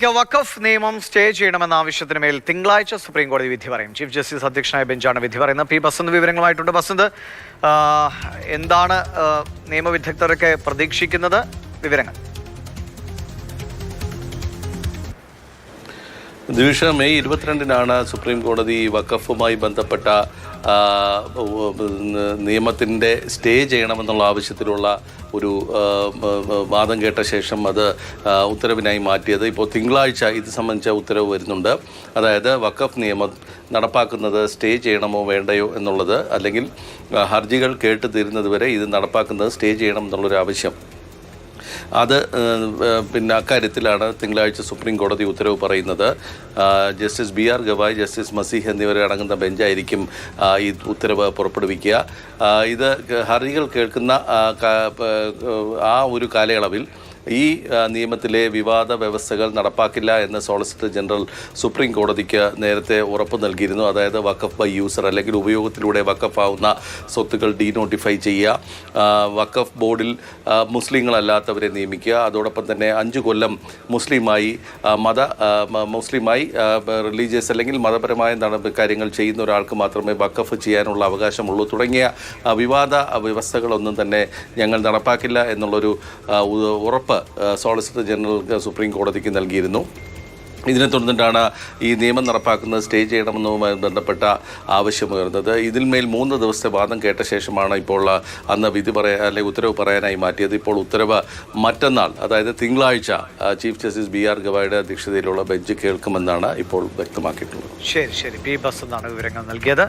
America വഖഫ് നിയമം stay ചെയ്യണമെന്ന ആവശ്യത്തിന് മേൽ തിങ്കളാഴ്ച സുപ്രീം കോടതി വിധി പറയും. ചീഫ് ജസ്റ്റിസ് അധ്യക്ഷനായ ബെഞ്ചാണ് വിധി പറയുന്നത്. പി ബസന്ത് വിവരങ്ങളുമായിട്ടുണ്ട്. ബസന്ത്, എന്താണ് നിയമവിദഗ്ധരൊക്കെ പ്രതീക്ഷിക്കുന്നത്? വിവരങ്ങൾ. ദിവിഷ, മെയ് 22-നാണ് സുപ്രീം കോടതി വഖഫുമായി ബന്ധപ്പെട്ട നിയമത്തിൻ്റെ സ്റ്റേ ചെയ്യണമെന്നുള്ള ആവശ്യത്തിലുള്ള ഒരു വാദം കേട്ട ശേഷം അത് ഉത്തരവിനായി മാറ്റിയത്. ഇപ്പോൾ തിങ്കളാഴ്ച ഇത് സംബന്ധിച്ച ഉത്തരവ് വരുന്നുണ്ട്. അതായത് വഖഫ് നിയമം നടപ്പാക്കുന്നത് സ്റ്റേ ചെയ്യണമോ വേണ്ടയോ എന്നുള്ളത്, അല്ലെങ്കിൽ ഹർജികൾ കേട്ട് തീരുന്നത് വരെ ഇത് നടപ്പാക്കുന്നത് സ്റ്റേ ചെയ്യണം എന്നുള്ളൊരു ആവശ്യം. അത് അക്കാര്യത്തിലാണ് തിങ്കളാഴ്ച സുപ്രീം കോടതി ഉത്തരവ് പറയുന്നത്. Justice B R Gavai, justice Masih എന്നിവരെ അടങ്ങുന്ന ബെഞ്ചായിരിക്കും ഈ ഉത്തരവ് പുറപ്പെടുവിക്കുക. ഇത് ഹർജികൾ കേൾക്കുന്ന ആ ഒരു കാലയളവിൽ ഈ നിയമത്തിലെ വിവാദ വ്യവസ്ഥകൾ നടപ്പാക്കില്ല എന്ന് സോളിസിറ്റർ ജനറൽ സുപ്രീം കോടതിക്ക് നേരത്തെ ഉറപ്പ് നൽകിയിരുന്നു. അതായത് വഖഫ് ബൈ യൂസർ, അല്ലെങ്കിൽ ഉപയോഗത്തിലൂടെ വഖഫ് ആവുന്ന സ്വത്തുക്കൾ ഡീനോട്ടിഫൈ ചെയ്യുക, വഖഫ് ബോർഡിൽ മുസ്ലിങ്ങളല്ലാത്തവരെ നിയമിക്കുക, അതോടൊപ്പം തന്നെ 5 കൊല്ലം മുസ്ലിമായി റിലീജിയസ് അല്ലെങ്കിൽ മതപരമായ കാര്യങ്ങൾ ചെയ്യുന്ന ഒരാൾക്ക് മാത്രമേ വഖഫ് ചെയ്യാനുള്ള അവകാശമുള്ളൂ തുടങ്ങിയ വിവാദ വ്യവസ്ഥകളൊന്നും തന്നെ ഞങ്ങൾ നടപ്പാക്കില്ല എന്നുള്ളൊരു ഉറപ്പ് സോളിസിറ്റർ ജനറൽ സുപ്രീം കോടതിക്ക് നൽകിയിരുന്നു. ഇതിനെ തുടർന്നിട്ടാണ് ഈ നിയമം നടപ്പാക്കുന്നത് സ്റ്റേ ചെയ്യണമെന്നുമായി ബന്ധപ്പെട്ട ആവശ്യമുയർന്നത്. ഇതിന്മേൽ 3 ദിവസത്തെ വാദം കേട്ട ശേഷമാണ് ഇപ്പോൾ അന്ന് അല്ലെങ്കിൽ ഉത്തരവ് പറയാനായി മാറ്റിയത്. ഇപ്പോൾ ഉത്തരവ് മറ്റന്നാൾ, അതായത് തിങ്കളാഴ്ച ചീഫ് ജസ്റ്റിസ് ബി ആർ ഗവായുടെ അധ്യക്ഷതയിലുള്ള ബെഞ്ച് കേൾക്കുമെന്നാണ് ഇപ്പോൾ വ്യക്തമാക്കിയിട്ടുള്ളത്. ശരി, പി ബസന്താണ് വിവരങ്ങൾ നൽകിയത്.